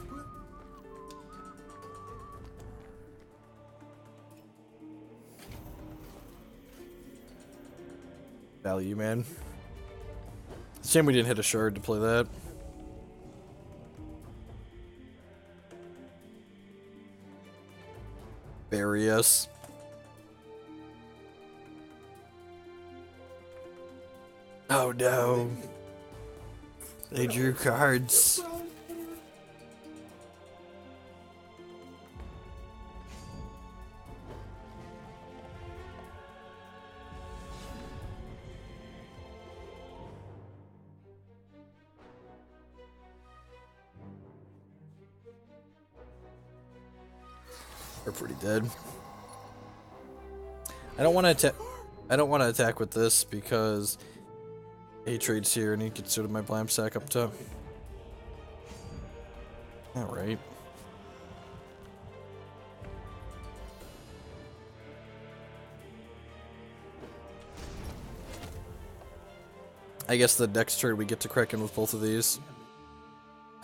Value, man. It's a shame we didn't hit a shard to play that. Bury us. Oh no. They drew cards. We're pretty dead. I don't want to attack with this because he trades here and he gets sort of my blam sack up top. All right. I guess the next turn we get to crack in with both of these.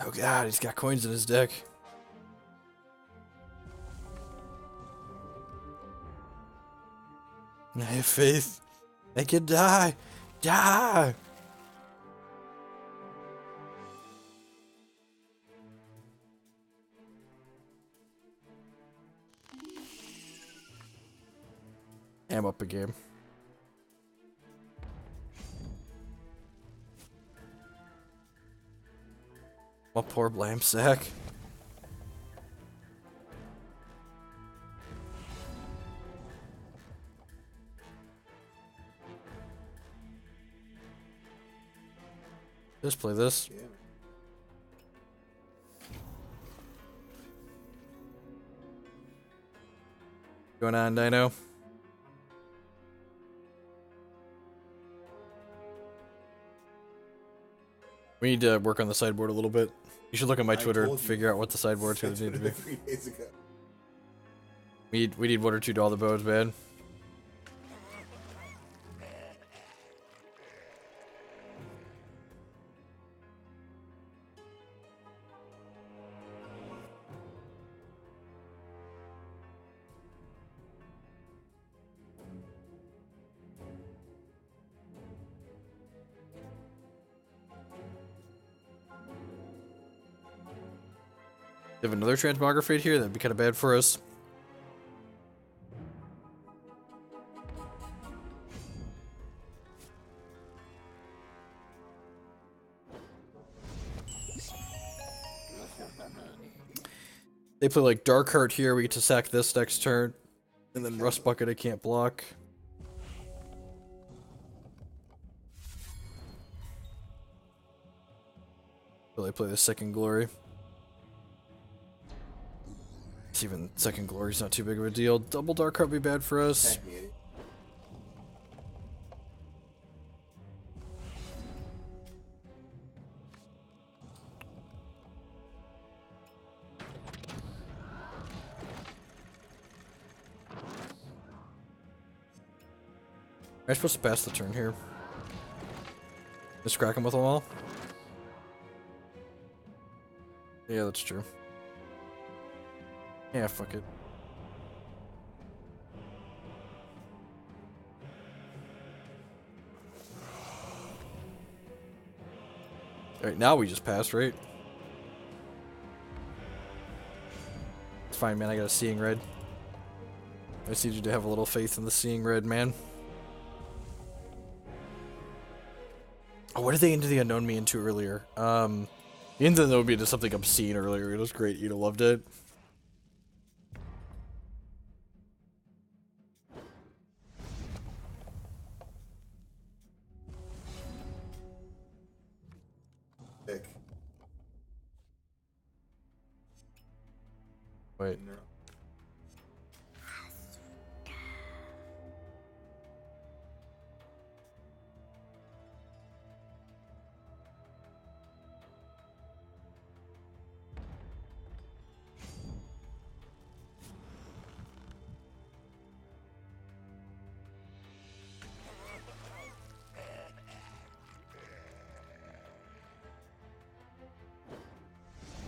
Oh god, he's got coins in his deck. I have faith. I can die. Die! I'm up a game. My poor blam sack. Just play this. Going on, Dino? We need to work on the sideboard a little bit. You should look at my Twitter and figure out what the sideboard's going to need to be. 3 days ago. We need 1 or 2 Draw the Bows, man. They have another Transmography here, that'd be kind of bad for us. They play like Darkheart here, we get to sack this next turn. And then Rustbucket I can't block. So they play the Second Glory. Even Second Glory's not too big of a deal. Double Dark Heart would be bad for us. I supposed to pass the turn here? Just crack him with them all? Yeah, that's true. Yeah, fuck it. Alright, now we just passed, right? It's fine, man. I got a Seeing Red. I just need you to have a little faith in the Seeing Red, man. Oh, what did they Into the Unknown me into earlier? Into the Unknown me into something obscene earlier. It was great. You'd have loved it. Wait.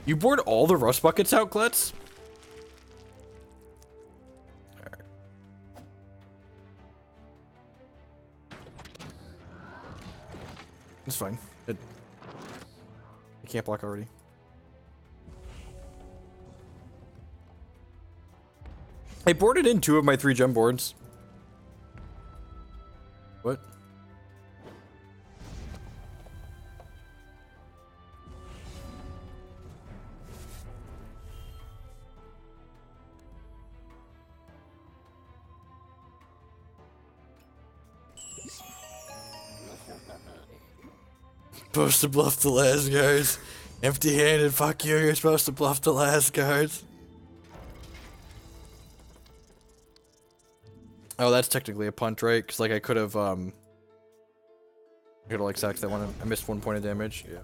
You board all the rust buckets out, Klutz? Alright. It's fine. I can't block already. I boarded in 2 of my 3 Gemborns. What? Supposed to bluff the Lazgars. Empty-handed, fuck you, you're supposed to bluff the Lazgars. Oh, that's technically a punt, right? Because, like, I could have, like, sacked that one. I missed 1 point of damage, yeah.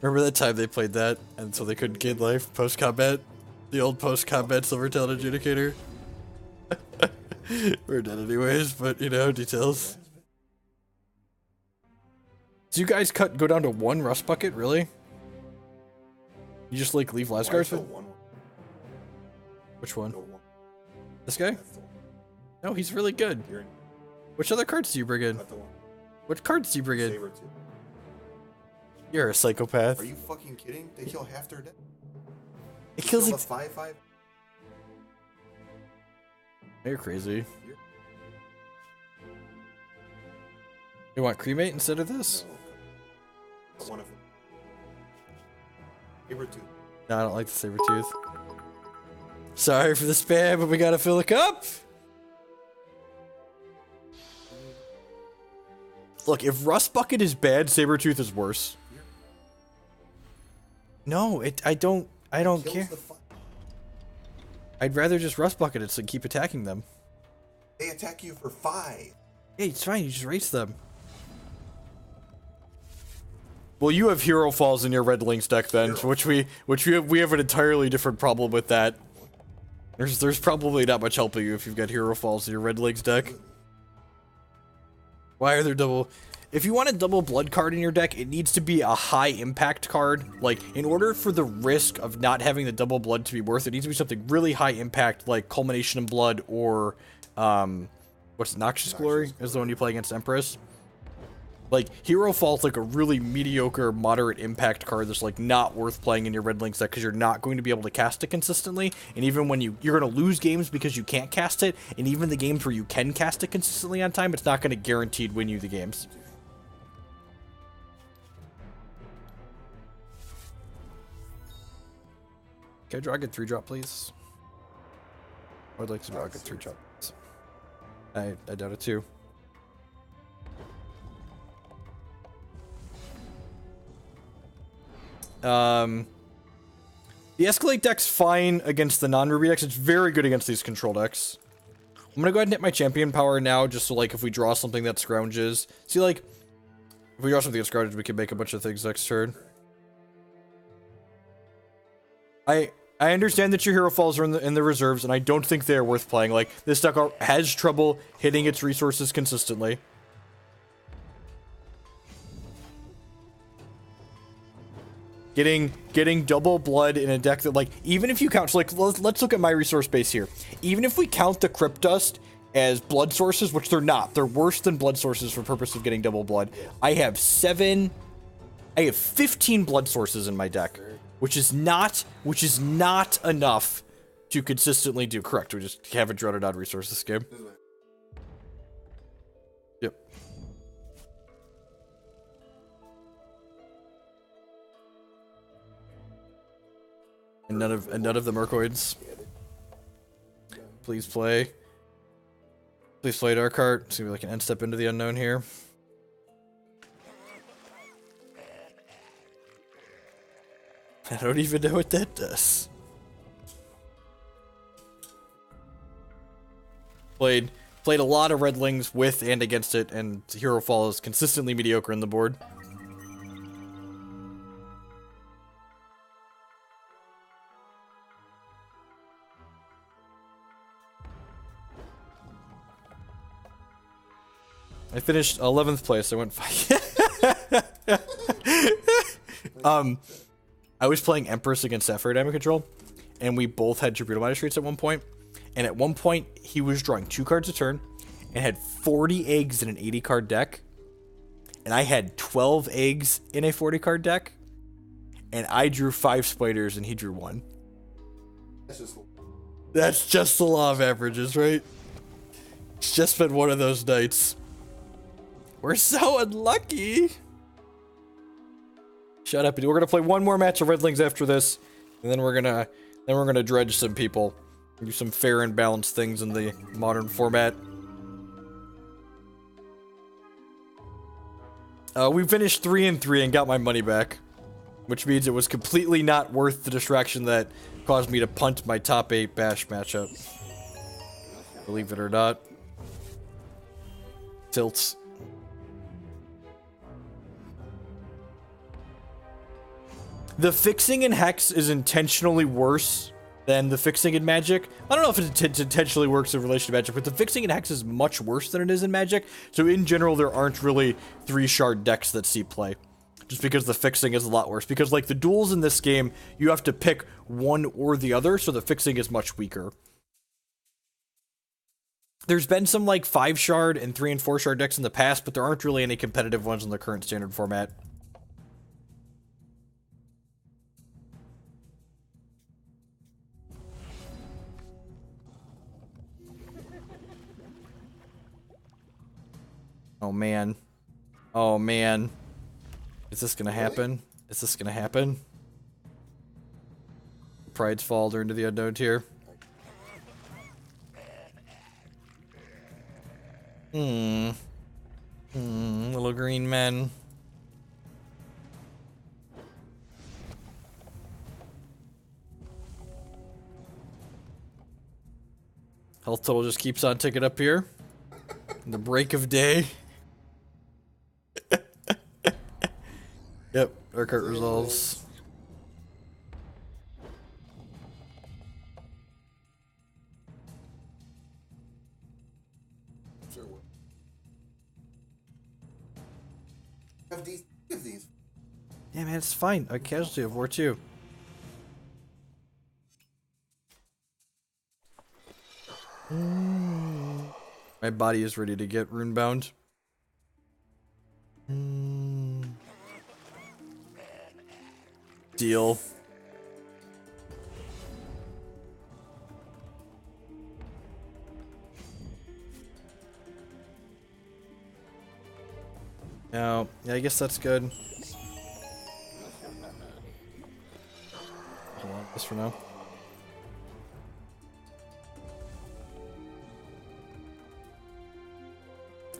Remember that time they played that, and so they couldn't gain life post-combat? The old post-combat Silvertail Adjudicator? We're dead anyways, but, you know, details. Do you guys go down to 1 rust bucket, really? You just, like, leave Lazgar's with? Which one? This guy? No, he's really good. Which other cards do you bring in? What cards do you bring in? You're a psychopath. Are you fucking kidding? They kill half their dead. It kills a like 5/5. You're crazy. You want Cremate instead of this? No. One of them. Sabretooth. No, I don't like the Sabretooth. Sorry for the spam, but we gotta fill a cup. Look, if Rustbucket is bad, Sabretooth is worse. No, I don't care. I'd rather just Rustbucket it so keep attacking them. They attack you for 5. Yeah, it's fine, you just race them. Well, you have Hero Falls in your Redlings deck then, which we have an entirely different problem with that. There's probably not much helping you if you've got Hero Falls in your Redlings deck. Why are there double? If you want a double blood card in your deck, it needs to be a high impact card. Like, in order for the risk of not having the double blood to be worth it, needs to be something really high impact, like Culmination in Blood or, what's Noxious Glory is the one you play against Empress. Like, Hero Fall's like a really mediocre, moderate impact card that's like not worth playing in your Redlings deck because you're not going to be able to cast it consistently. And even when you're going to lose games because you can't cast it, and even the games where you can cast it consistently on time, it's not going to guaranteed win you the games. Can I draw a good 3-drop, please? I would like to draw a good 3-drop. I doubt it too. The Escalate deck's fine against the non-Ruby decks. It's very good against these control decks. I'm gonna go ahead and hit my champion power now, just so, like, if we draw something that scrounges. See, like, if we draw something that scrounges, we can make a bunch of things next turn. I understand that your hero falls are in the reserves, and I don't think they're worth playing. Like, this deck has trouble hitting its resources consistently. Getting double blood in a deck that, like, even if you count, so, like, let's look at my resource base here. Even if we count the Crypt Dust as blood sources, which they're not, they're worse than blood sources for purpose of getting double blood. I have 15 blood sources in my deck, which is not enough to consistently do. Correct, we just haven't drawn it on resource this game. Yep. And none of the Mercoids. Please play. Please play Dark Heart. It's gonna be like an end step into the unknown here. I don't even know what that does. Played a lot of Redlings with and against it, and Hero Fall is consistently mediocre in the board. I finished 11th place. I went 5. I was playing Empress against Sapphire Diamond Control, and we both had Tribunal Magistrates at one point. And at one point, he was drawing 2 cards a turn and had 40 eggs in an 80 card deck. And I had 12 eggs in a 40 card deck. And I drew 5 spiders and he drew 1. That's just the law of averages, right? It's just been one of those nights. We're so unlucky. Shut up. We're gonna play one more match of Redlings after this, and then we're gonna dredge some people, do some fair and balanced things in the modern format. We finished 3-3 and got my money back, which means it was completely not worth the distraction that caused me to punt my top 8 bash matchup. Believe it or not. Tilts. The fixing in Hex is intentionally worse than the fixing in Magic. I don't know if it intentionally works in relation to Magic, but the fixing in Hex is much worse than it is in Magic. So in general, there aren't really 3-shard decks that see play. Just because the fixing is a lot worse. Because, like, the duels in this game, you have to pick one or the other, so the fixing is much weaker. There's been some, like, 5-shard and 3- and 4-shard decks in the past, but there aren't really any competitive ones in the current standard format. Oh man. Oh man. Is this gonna happen? Is this gonna happen? Pride's Fall into the unknown tier. Little green men. Health total just keeps on ticking up here. In the break of day. Yep, Dark Heart resolves. Have these. Yeah, man, it's fine. A Casualty of War too. My body is ready to get runebound. Deal. No, yeah, I guess that's good. Hold on, just for now.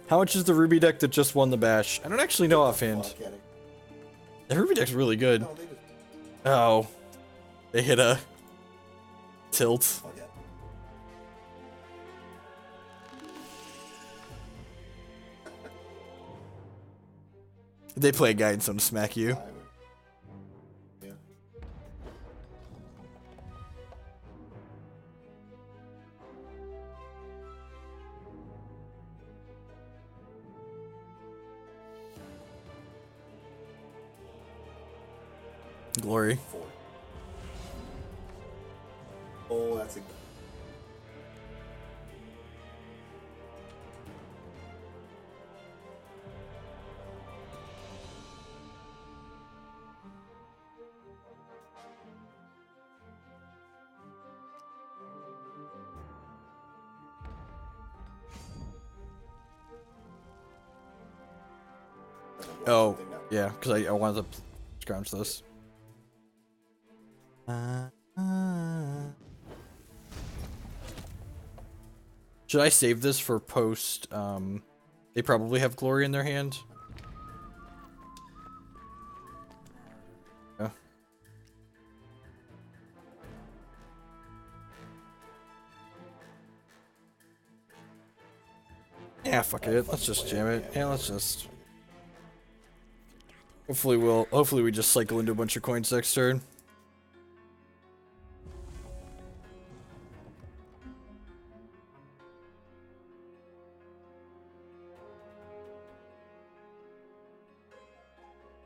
How much is the Ruby deck that just won the bash? I don't actually know offhand. The Ruby deck's really good. Oh. They hit a tilt. They play a guy and someone smack you. Yeah. Glory. 4. Oh, that's a good. Oh, yeah, because I wanted to scrounge this. Should I save this for post? They probably have glory in their hand. Yeah. Yeah, fuck it. Let's just jam it. Yeah, let's just. Hopefully we just cycle into a bunch of coins next turn.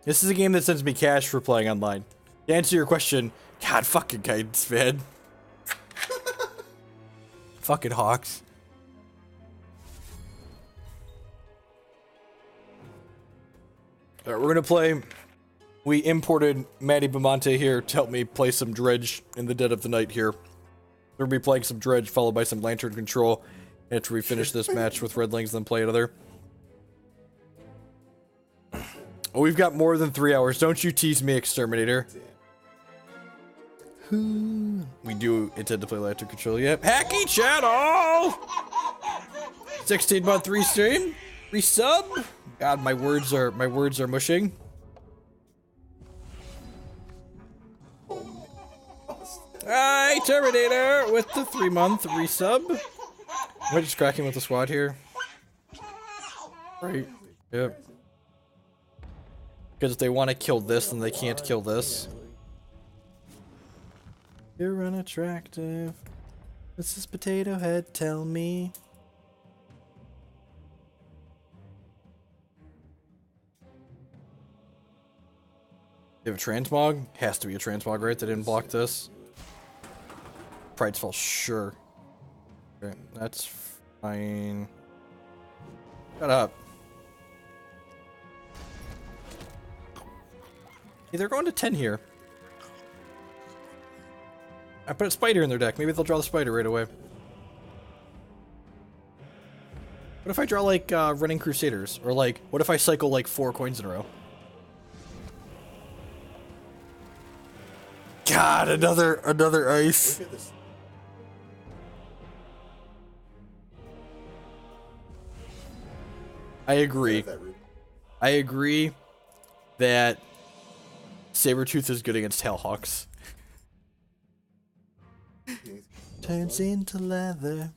This is a game that sends me cash for playing online. To answer your question, God fucking guidance, man. Fucking Hawks. Alright, we're gonna play. We imported Matty Bamonte here to help me play some Dredge in the dead of the night here. We're gonna be playing some Dredge followed by some Lantern Control after we finish this match with Redlings, then play another. Oh, we've got more than 3 hours. Don't you tease me, Exterminator. We do intend to play Lantern Control, yep. Hacky channel! 16-month restream? Resub? God, my words are mushing. Hi, Terminator, with the 3-month resub. Am I just cracking with the squad here? Right. Yep. Because if they want to kill this, then they can't kill this. You're unattractive. Mrs. Potato Head, tell me. You have a transmog? Has to be a transmog, right? They didn't block this. Pride's Fall, sure. Okay, that's fine. Shut up. Hey, they're going to 10 here. I put a spider in their deck. Maybe they'll draw the spider right away. What if I draw like running Crusaders? Or like, what if I cycle like 4 coins in a row? God, another ice. Look at this. I agree. I agree that Sabretooth is good against Tailhawks. Turns into leather.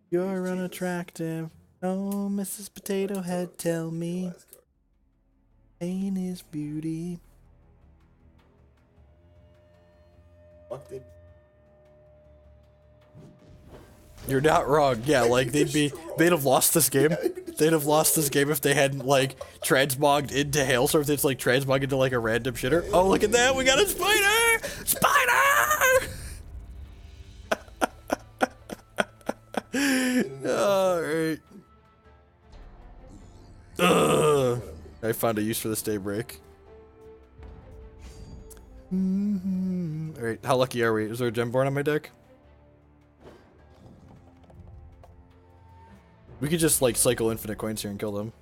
You're unattractive. Oh, Mrs. Potato Head, tell me. Pain is beauty. Fuck it. You're not wrong. Yeah, like they'd have lost this game. They'd have lost this game if they hadn't like transmogged into Hailstorm. If it's like transmogged into like a random shitter. Oh, look at that! We got a spider! Spider! Alright. I found a use for this daybreak. Alright, how lucky are we? Is there a Gemborn on my deck? We could just like cycle infinite coins here and kill them.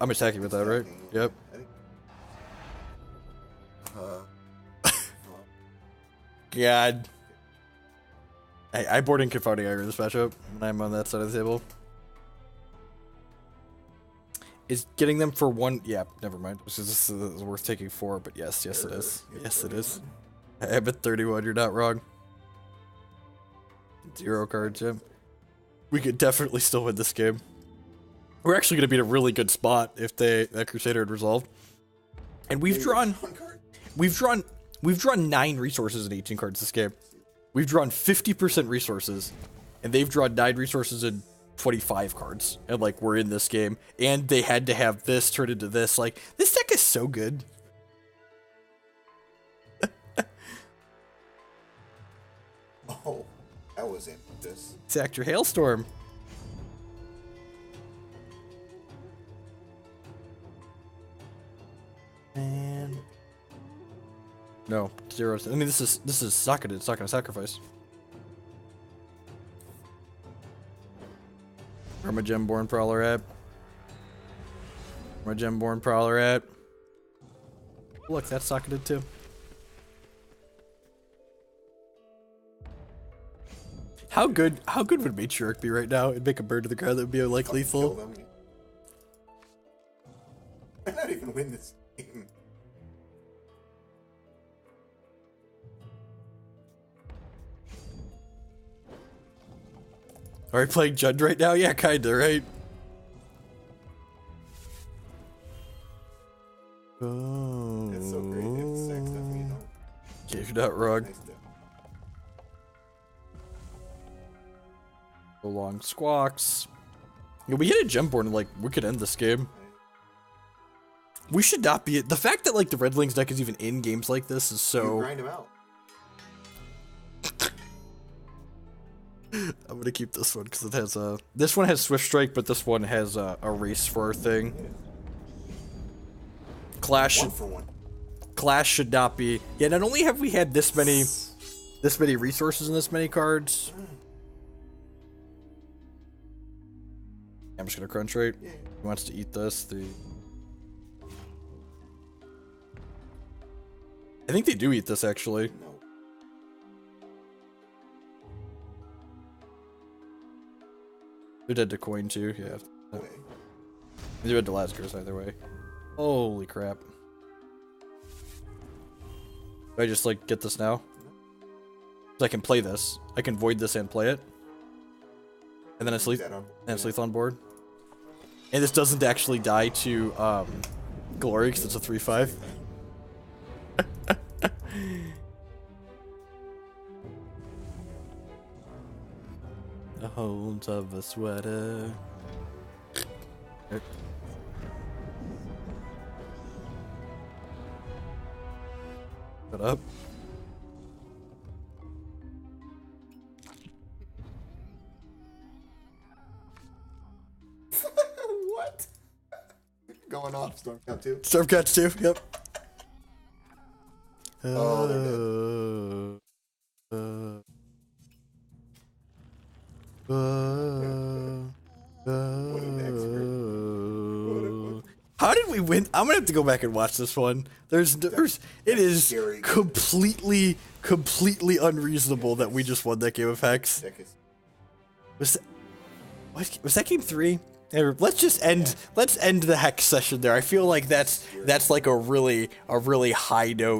I'm attacking with that, right? Yep. God. I board in Confounding Ire this matchup when I'm on that side of the table. Is getting them for 1... Yeah, never mind. This is worth taking 4, but yes it is. Yes, it is. I'm at 31, you're not wrong. 0 cards, yeah. We could definitely still win this game. We're actually going to be in a really good spot if that Crusader had resolved. And we've drawn 9 resources and 18 cards this game. We've drawn 50% resources, and they've drawn 9 resources and 25 cards. And like, we're in this game, and they had to have this turn into this. Like, this deck is so good. Oh, that was this. Exact your Hailstorm. And no 0. I mean, this is socketed. It's not gonna sacrifice. Where my Gemborn Prowler at? Where my Gemborn Prowler at? Look, that's socketed too. How good would Matriarch be right now? It'd make a bird to the ground that would be like lethal. I not even win this game. Are we playing Jund right now? Yeah, kinda, right? Oh. It's so great. It's sex stuff, you know. Okay, you're not wrong. Nice stuff. Go long squawks. Yeah, we hit a Gemborn and like we could end this game. We should not be. The fact that like the Redlings deck is even in games like this is so. You grind him out. I'm gonna keep this one because it has a. This one has Swift Strike, but this one has a race for thing. Clash. 1 for 1. Clash should not be. Yeah, not only have we had this many resources and this many cards. I'm just gonna crunch rate. Yeah. He wants to eat this. I think they do eat this actually. No. They're dead to coin too. Yeah. Way. They're dead to Lazgar's either way. Holy crap! Do I just like get this now? So I can play this. I can void this and play it. And then it's lethal on board. And this doesn't actually die to Glory because it's a 3/5. The holds of a sweater. Shut up. What? Going off Storm Count 2? Storm Cuts too, yep. Oh, they're What an expert. How did we win? I'm gonna have to go back and watch this one. It is scary. completely unreasonable that we just won that game of Hex. Was that game 3? Let's just end. Let's end the Hex session there. I feel like that's like a really high note